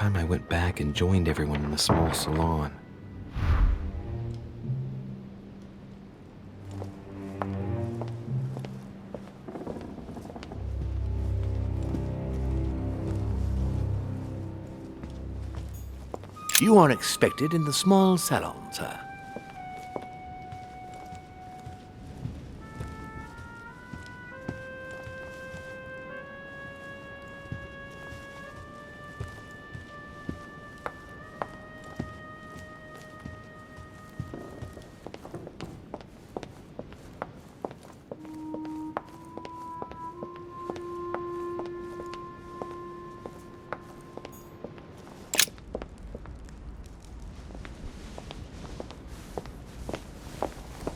time I went back and joined everyone in the small salon. You are expected in the small salon, sir.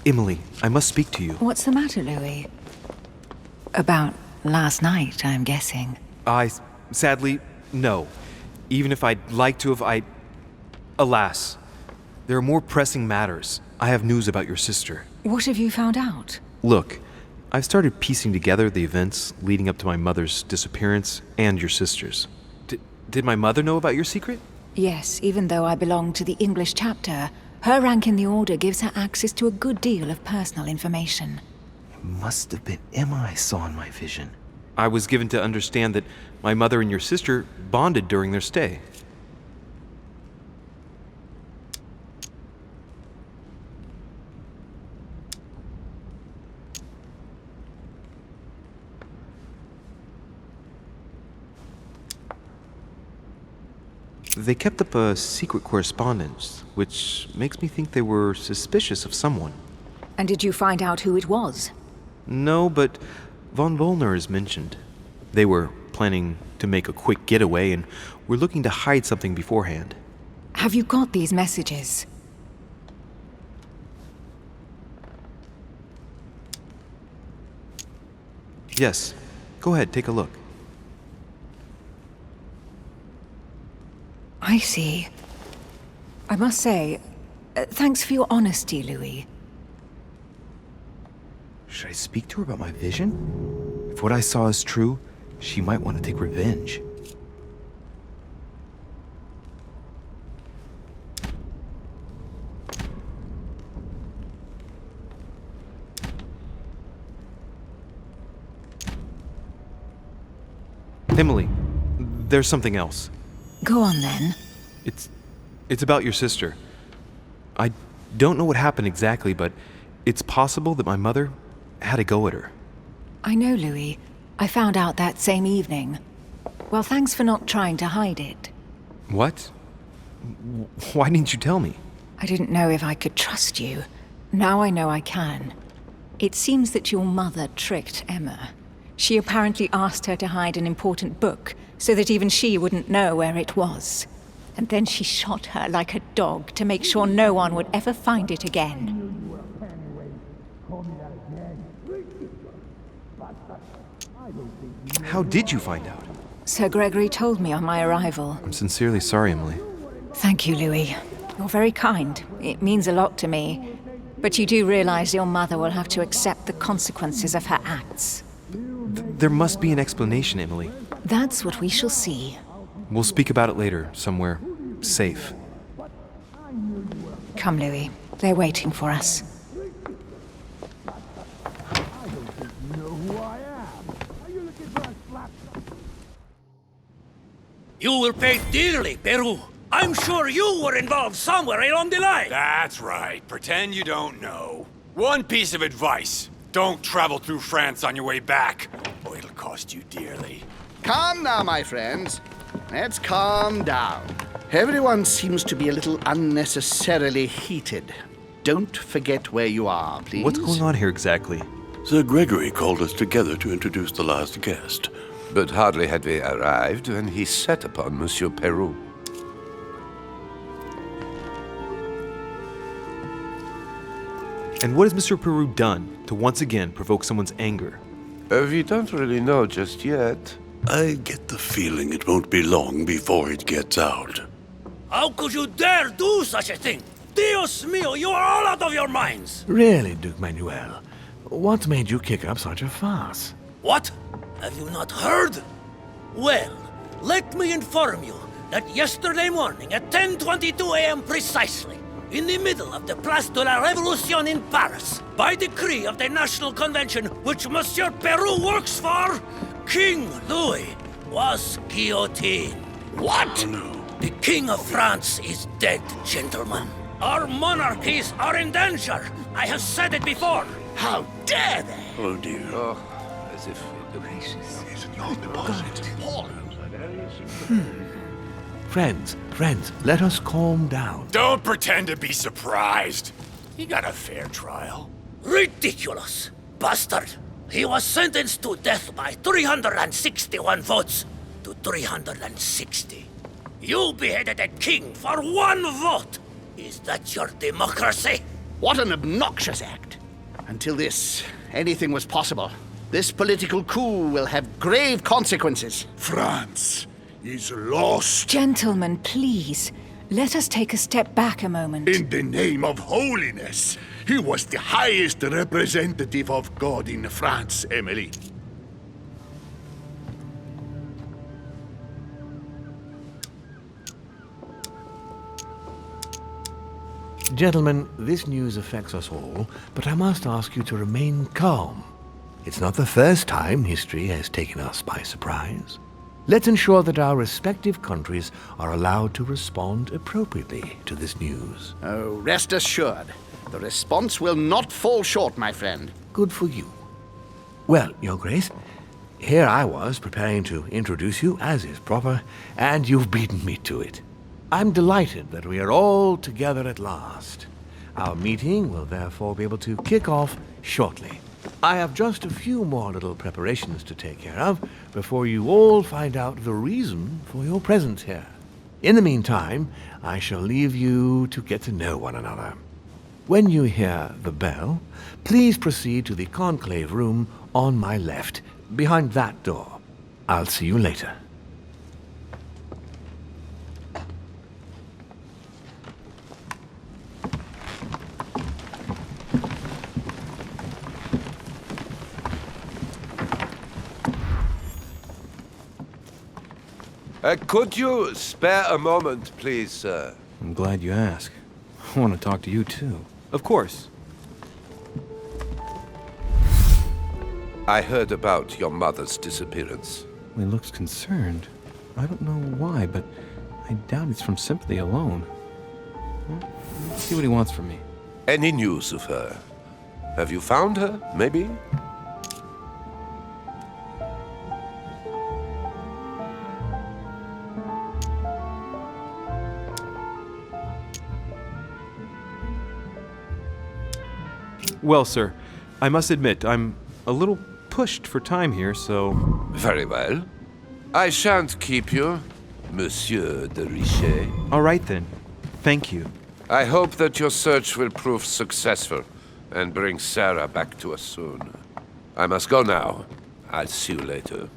Emily, I must speak to you. What's the matter, Louis? About last night, I'm guessing. Sadly, no. Even if I'd like to have, alas, there are more pressing matters. I have news about your sister. What have you found out? Look, I've started piecing together the events leading up to my mother's disappearance and your sister's. Did my mother know about your secret? Yes, even though I belong to the English chapter, her rank in the Order gives her access to a good deal of personal information. It must have been Emma I saw in my vision. I was given to understand that my mother and your sister bonded during their stay. They kept up a secret correspondence, which makes me think they were suspicious of someone. And did you find out who it was? No, but von Bollner is mentioned. They were planning to make a quick getaway and were looking to hide something beforehand. Have you got these messages? Yes. Go ahead, take a look. I see. I must say, thanks for your honesty, Louis. Should I speak to her about my vision? If what I saw is true, she might want to take revenge. Emily, there's something else. Go on then. It's about your sister. I don't know what happened exactly, but it's possible that my mother had a go at her. I know, Louis. I found out that same evening. Well, thanks for not trying to hide it. What? Why didn't you tell me? I didn't know if I could trust you. Now I know I can. It seems that your mother tricked Emma. She apparently asked her to hide an important book so that even she wouldn't know where it was. And then she shot her like a dog to make sure no one would ever find it again. How did you find out? Sir Gregory told me on my arrival. I'm sincerely sorry, Emily. Thank you, Louis. You're very kind. It means a lot to me. But you do realize your mother will have to accept the consequences of her acts. There must be an explanation, Emily. That's what we shall see. We'll speak about it later, somewhere safe. Come, Louis. They're waiting for us. You will pay dearly, Peru. I'm sure you were involved somewhere along the line. That's right. Pretend you don't know. One piece of advice. Don't travel through France on your way back, or it'll cost you dearly. Calm now, my friends. Let's calm down. Everyone seems to be a little unnecessarily heated. Don't forget where you are, please. What's going on here exactly? Sir Gregory called us together to introduce the last guest. But hardly had we arrived when he set upon Monsieur Peru. And what has Mr. Peru done to once again provoke someone's anger? We don't really know just yet. I get the feeling it won't be long before it gets out. How could you dare do such a thing? Dios mío, you are all out of your minds! Really, Duke Manuel? What made you kick up such a fuss? What? Have you not heard? Well, let me inform you that yesterday morning at 10:22 a.m. precisely, in the middle of the Place de la Révolution in Paris, by decree of the National Convention which Monsieur Peru works for, King Louis was guillotined. What? The King of France is dead, gentlemen. Our monarchies are in danger. I have said it before. How dare they? Oh dear. As if Friends, let us calm down. Don't pretend to be surprised. He got a fair trial. Ridiculous! Bastard! He was sentenced to death by 361 votes to 360. You beheaded a king for 1 vote! Is that your democracy? What an obnoxious act. Until this, anything was possible. This political coup will have grave consequences. France is lost. Gentlemen, please, let us take a step back a moment. In the name of holiness. He was the highest representative of God in France, Emily. Gentlemen, this news affects us all, but I must ask you to remain calm. It's not the first time history has taken us by surprise. Let's ensure that our respective countries are allowed to respond appropriately to this news. Oh, rest assured, the response will not fall short, my friend. Good for you. Well, Your Grace, here I was preparing to introduce you as is proper, and you've beaten me to it. I'm delighted that we are all together at last. Our meeting will therefore be able to kick off shortly. I have just a few more little preparations to take care of before you all find out the reason for your presence here. In the meantime, I shall leave you to get to know one another. When you hear the bell, please proceed to the conclave room on my left, behind that door. I'll see you later. Could you spare a moment, please, sir? I'm glad you asked. I want to talk to you too. Of course. I heard about your mother's disappearance. He looks concerned. I don't know why, but I doubt it's from sympathy alone. Well, let's see what he wants from me. Any news of her? Have you found her, maybe? Well, sir, I must admit, I'm a little pushed for time here, so... Very well. I shan't keep you, Monsieur de Richet. All right, then. Thank you. I hope that your search will prove successful and bring Sarah back to us soon. I must go now. I'll see you later.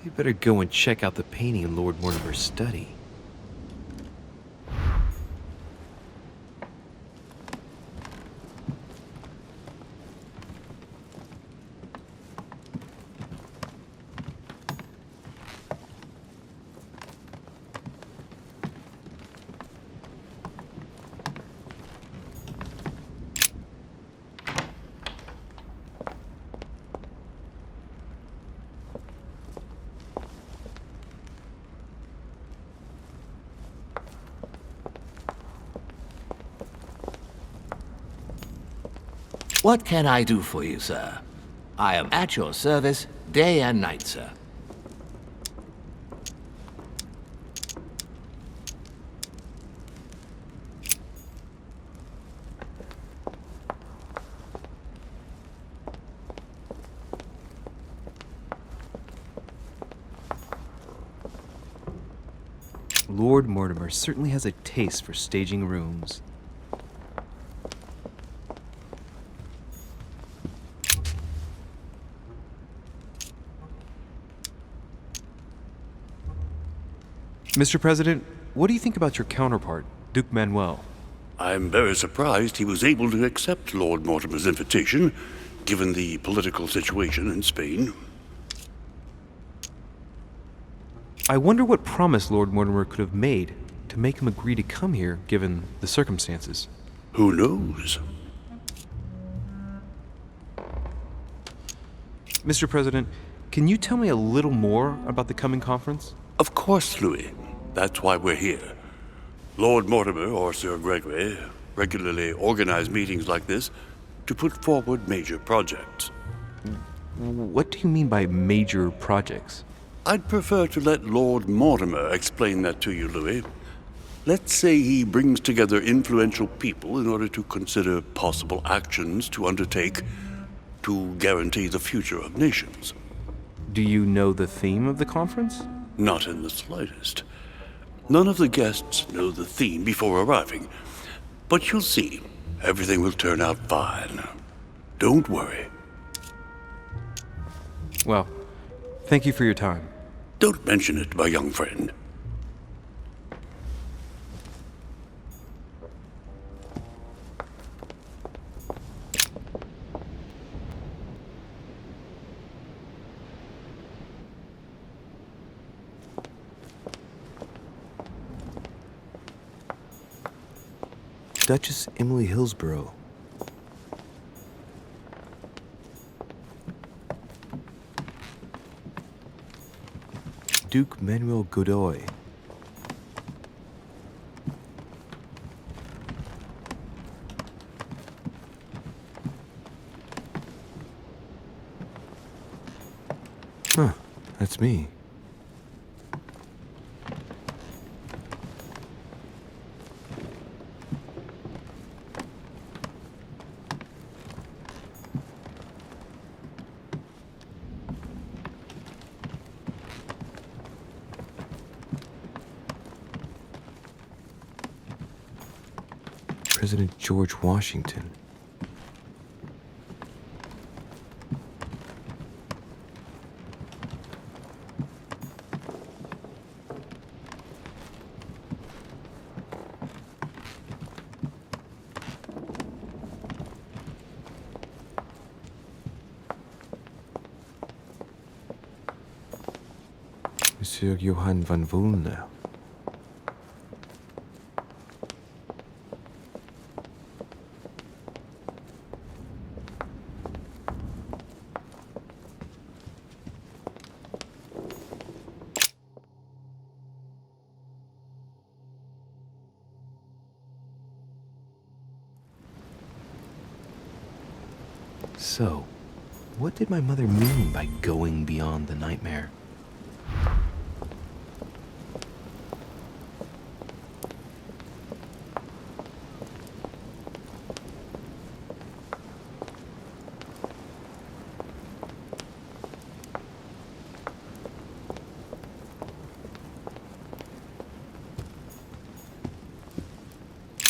You better go and check out the painting in Lord Mortimer's study. What can I do for you, sir? I am at your service day and night, sir. Lord Mortimer certainly has a taste for staging rooms. Mr. President, what do you think about your counterpart, Duke Manuel? I'm very surprised he was able to accept Lord Mortimer's invitation, given the political situation in Spain. I wonder what promise Lord Mortimer could have made to make him agree to come here, given the circumstances. Who knows? Mr. President, can you tell me a little more about the coming conference? Of course, Louis. That's why we're here. Lord Mortimer or Sir Gregory regularly organize meetings like this to put forward major projects. What do you mean by major projects? I'd prefer to let Lord Mortimer explain that to you, Louis. Let's say he brings together influential people in order to consider possible actions to undertake to guarantee the future of nations. Do you know the theme of the conference? Not in the slightest. None of the guests know the theme before arriving. But you'll see, everything will turn out fine. Don't worry. Well, thank you for your time. Don't mention it, my young friend. Duchess Emily Hillsborough. Duke Manuel Godoy. Huh, that's me. President George Washington. Monsieur Johann van Vulner. So, what did my mother mean by going beyond the nightmare?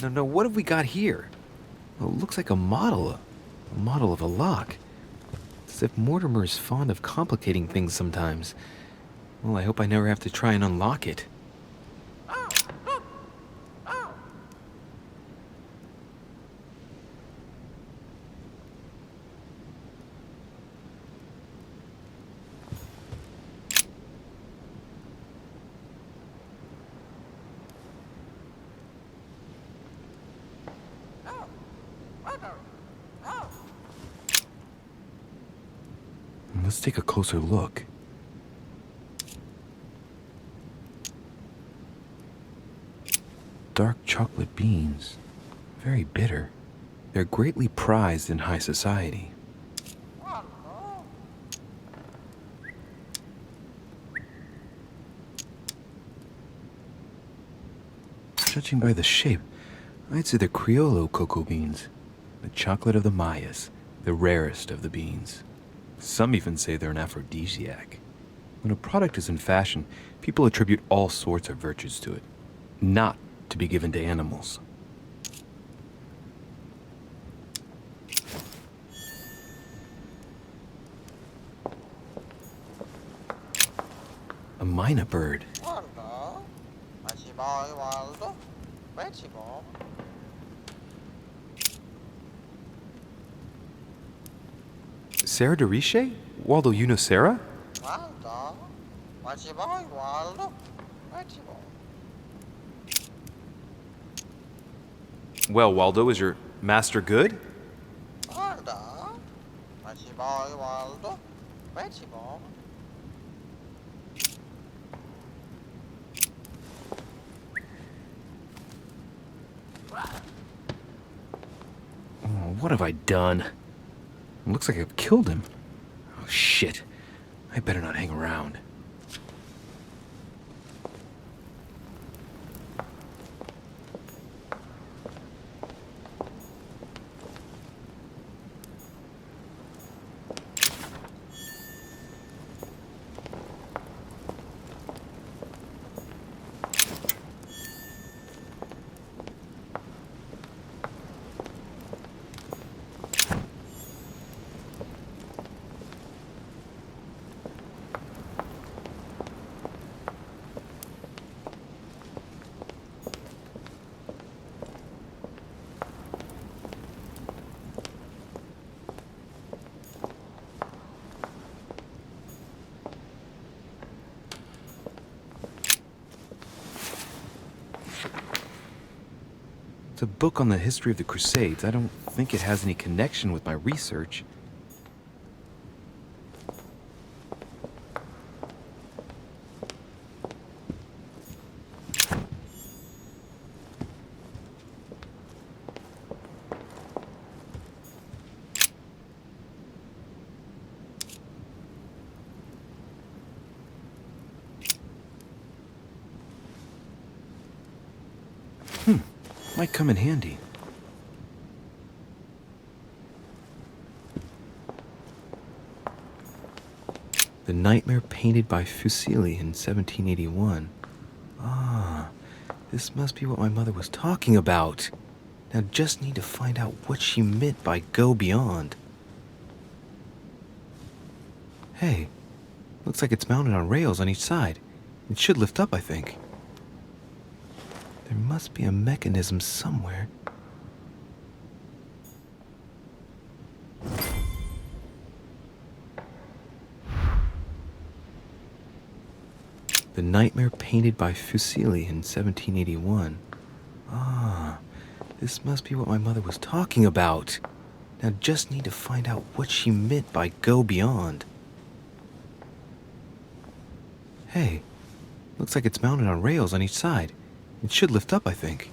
No, what have we got here? Well, it looks like a model of a lock. It's as if Mortimer is fond of complicating things sometimes. Well, I hope I never have to try and unlock it. Let's take a closer look. Dark chocolate beans. Very bitter. They're greatly prized in high society. Judging by the shape, I'd say they're Criollo cocoa beans. The chocolate of the Mayas, the rarest of the beans. Some even say they're an aphrodisiac. When a product is in fashion, people attribute all sorts of virtues to it, not to be given to animals. A myna bird. Sarah de Riche? Waldo, you know Sarah? Waldo? What's your boy, Waldo? What's your boy? Well, Waldo, is your master good? Waldo? What's your boy, Waldo? What's your boy? Oh, what have I done? It looks like I've killed him. Oh, shit. I better not hang around. It's a book on the history of the Crusades. I don't think it has any connection with my research. Might come in handy. The Nightmare painted by Fuseli in 1781. Ah, this must be what my mother was talking about. Now just need to find out what she meant by go beyond. Hey, looks like it's mounted on rails on each side. It should lift up, I think. There must be a mechanism somewhere. The Nightmare painted by Fuseli in 1781. Ah, this must be what my mother was talking about. Now just need to find out what she meant by go beyond. Hey, looks like it's mounted on rails on each side. It should lift up, I think.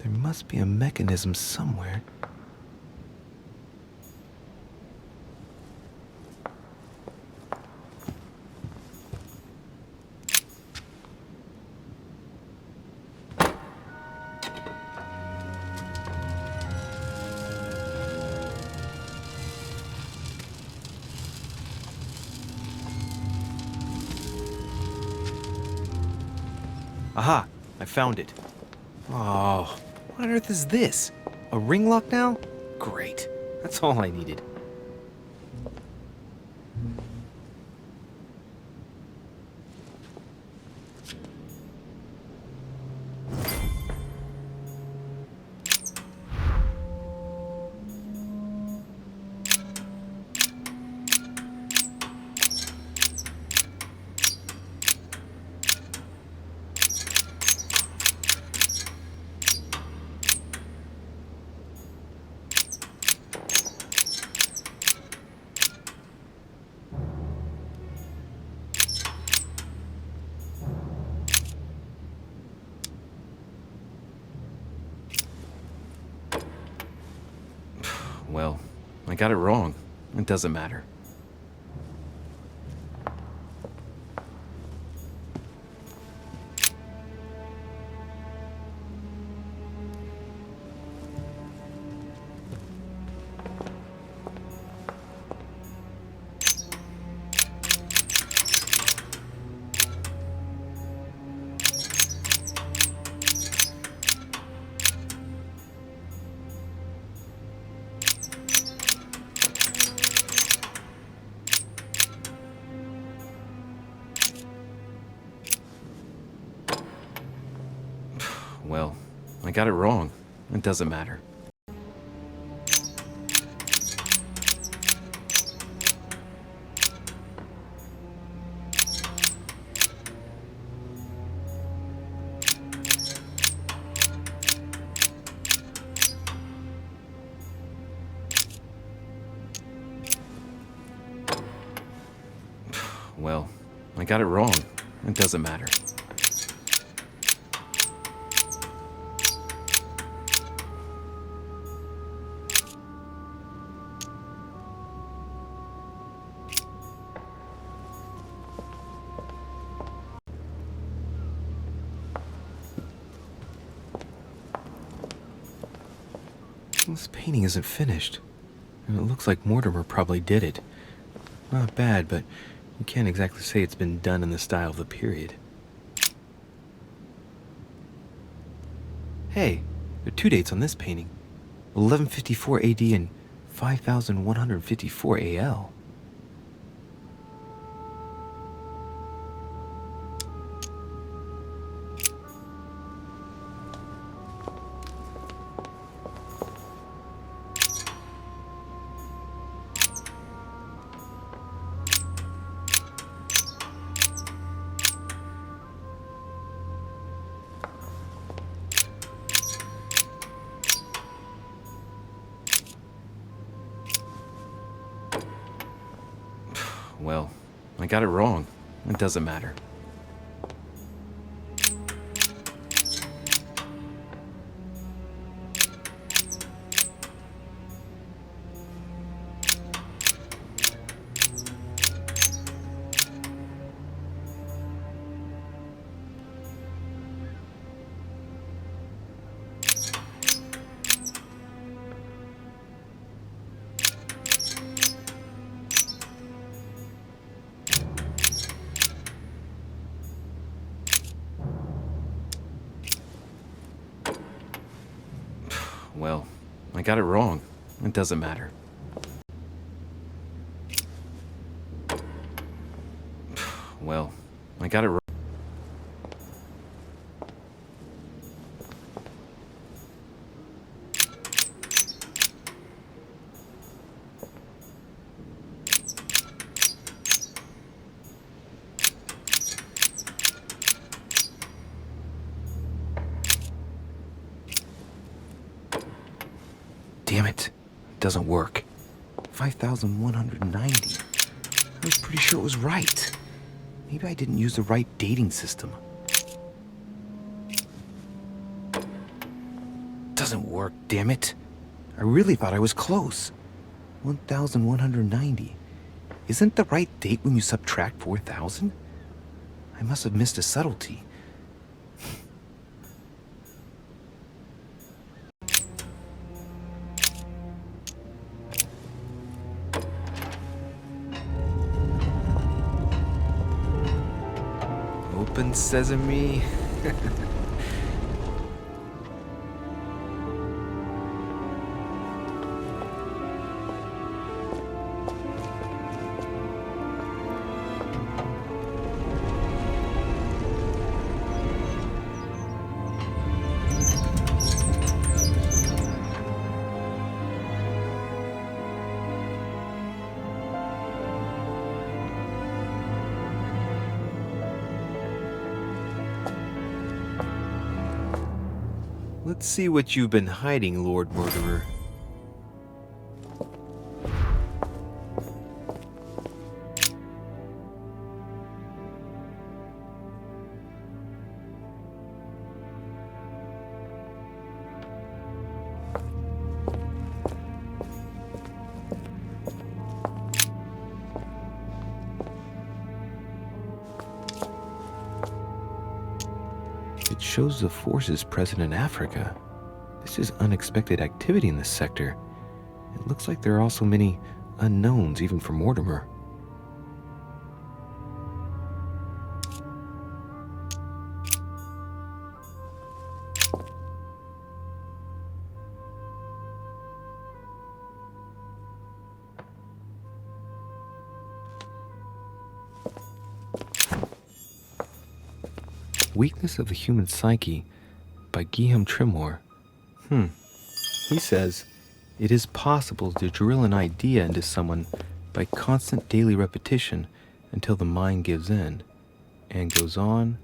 There must be a mechanism somewhere. Aha! I found it. Oh, what on earth is this? A ring lock now? Great. That's all I needed. Well, I got it wrong. It doesn't matter. Well, I got it wrong. It doesn't matter. Well, I got it wrong. It doesn't matter. This painting isn't finished. And it looks like Mortimer probably did it. Not bad, but you can't exactly say it's been done in the style of the period. Hey, there are 2 dates on this painting. 1154 AD and 5154 AL. Well, I got it wrong. It doesn't matter. Well, I got it wrong. It doesn't matter. Well, I got it wrong. Damn it. It doesn't work. 5190. I was pretty sure it was right. Maybe I didn't use the right dating system. Doesn't work, damn it. I really thought I was close. 1190. Isn't the right date when you subtract 4000? I must have missed a subtlety. Open sesame. Let's see what you've been hiding, Lord Murderer. It shows the forces present in Africa. This is unexpected activity in this sector. It looks like there are also many unknowns, even for Mortimer. Weakness of the Human Psyche by Guillaume Tremor. He says, it is possible to drill an idea into someone by constant daily repetition until the mind gives in. And goes on,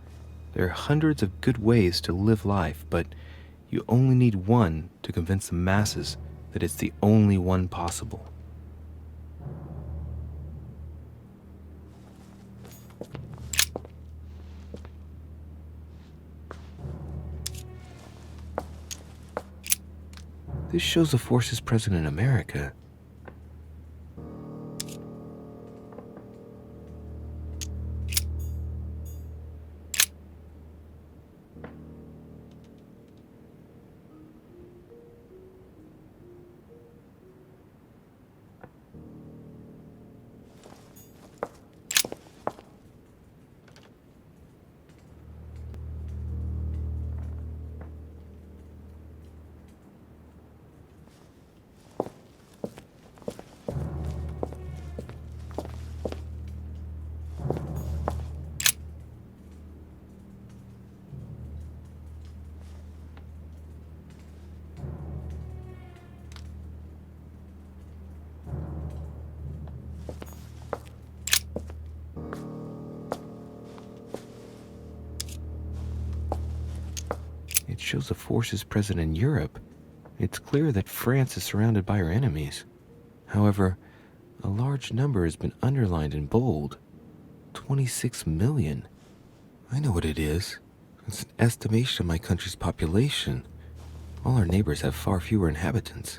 there are hundreds of good ways to live life, but you only need one to convince the masses that it's the only one possible. This shows the forces present in America. It shows the forces present in Europe. It's clear that France is surrounded by her enemies. However, a large number has been underlined in bold. 26 million. I know what it is. It's an estimation of my country's population. All our neighbors have far fewer inhabitants.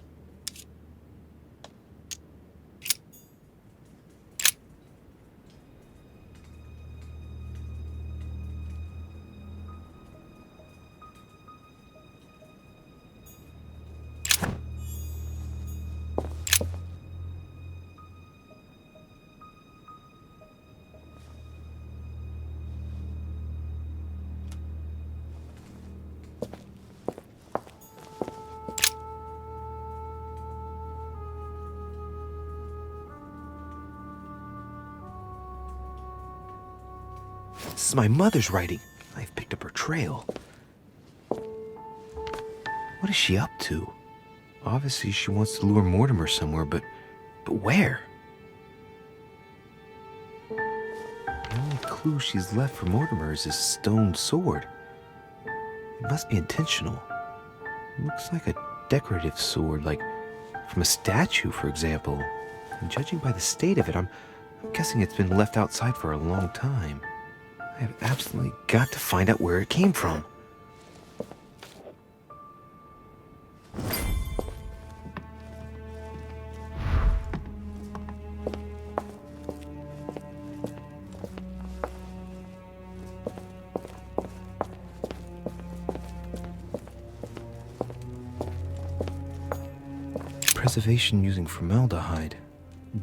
This is my mother's writing. I've picked up her trail. What is she up to? Obviously, she wants to lure Mortimer somewhere, but where? The only clue she's left for Mortimer is his stone sword. It must be intentional. It looks like a decorative sword, like from a statue, for example. And judging by the state of it, I'm guessing it's been left outside for a long time. I have absolutely got to find out where it came from. Preservation using formaldehyde.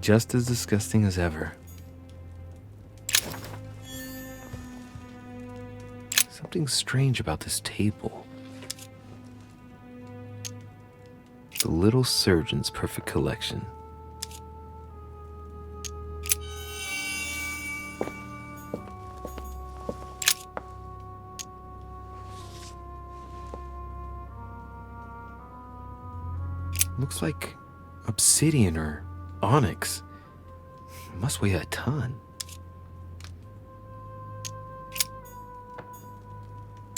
Just as disgusting as ever. Something strange about this table. The little surgeon's perfect collection. Looks like obsidian or onyx. It must weigh a ton.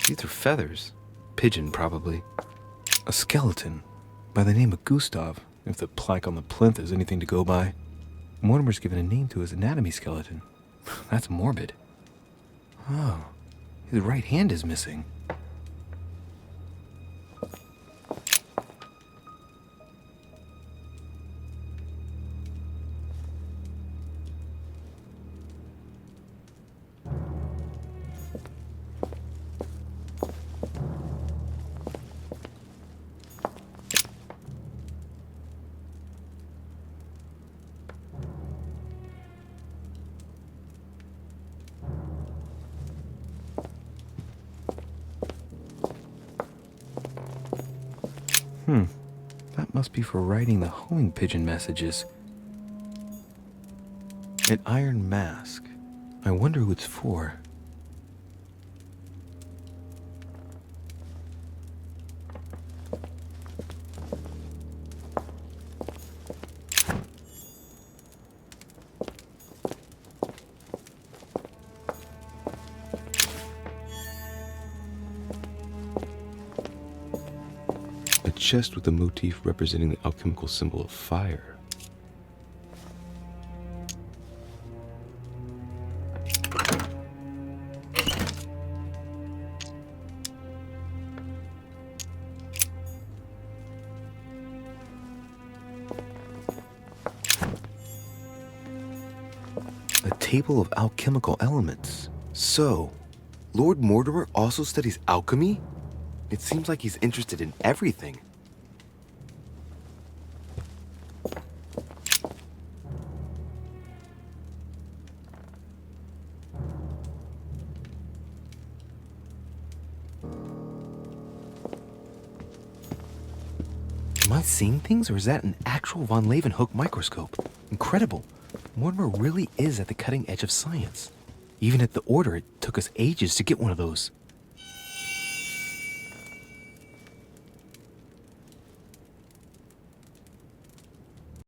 These are feathers. Pigeon, probably. A skeleton by the name of Gustav, if the plaque on the plinth is anything to go by. Mortimer's given a name to his anatomy skeleton. That's morbid. Oh, his right hand is missing. That must be for writing the homing pigeon messages. An iron mask. I wonder who it's for. A chest with a motif representing the alchemical symbol of fire. A table of alchemical elements. So, Lord Mortimer also studies alchemy? It seems like he's interested in everything. Am I seeing things, or is that an actual von Leeuwenhoek microscope? Incredible. Mortimer really is at the cutting edge of science. Even at the Order, it took us ages to get one of those.